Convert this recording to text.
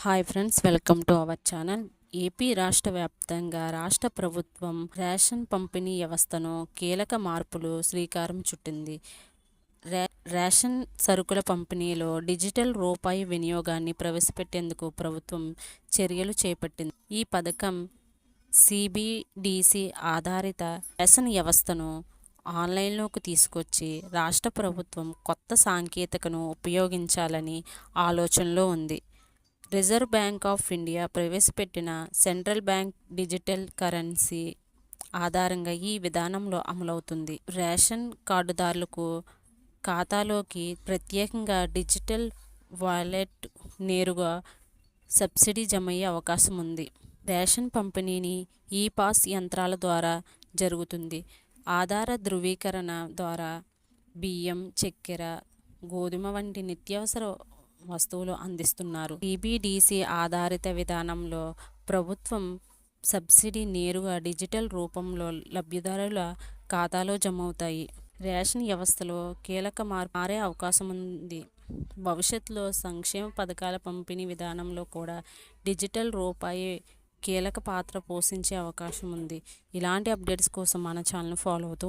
Hi friends, welcome to our channel. AP రాష్ట్ర వ్యాప్తంగా రాష్ట్ర ప్రభుత్వం రేషన్ పంపిణీ వ్యవస్థను కీలక మార్పులు శ్రీకారం చుట్టింది. రేషన్ సరుకుల పంపిణీలో డిజిటల్ రూపాయి వినియోగాన్ని ప్రవేశపెట్టేందుకు ప్రభుత్వం చర్యలు చేపట్టింది. ఈ పథకం సిబిడిసి ఆధారిత రేషన్ వ్యవస్థను ఆన్లైన్లోకి తీసుకొచ్చి రాష్ట్ర ప్రభుత్వం కొత్త సాంకేతికను ఉపయోగించాలని ఆలోచనలో ఉంది. రిజర్వ్ బ్యాంక్ ఆఫ్ ఇండియా ప్రవేశపెట్టిన సెంట్రల్ బ్యాంక్ డిజిటల్ కరెన్సీ ఆధారంగా ఈ విధానంలో అమలవుతుంది. రేషన్ కార్డుదారులకు ఖాతాలోకి ప్రత్యేకంగా డిజిటల్ వాలెట్ నేరుగా సబ్సిడీ జమయ్యే అవకాశం ఉంది. రేషన్ పంపిణీని ఈ పాస్ యంత్రాల ద్వారా జరుగుతుంది. ఆధార ధృవీకరణ ద్వారా బియ్యం, చక్కెర, గోధుమ వంటి నిత్యావసర వస్తువులు అందిస్తున్నారు. సిబిడిసి ఆధారిత విధానంలో ప్రభుత్వం సబ్సిడీ నేరుగా డిజిటల్ రూపంలో లబ్ధిదారుల ఖాతాలో జమవుతాయి. రేషన్ వ్యవస్థలో కీలక మారే అవకాశం ఉంది. భవిష్యత్తులో సంక్షేమ పథకాల పంపిణీ విధానంలో కూడా డిజిటల్ రూపాయి కీలక పాత్ర పోషించే అవకాశం ఉంది. ఇలాంటి అప్డేట్స్ కోసం మన ఛానల్ ఫాలో అవుతూ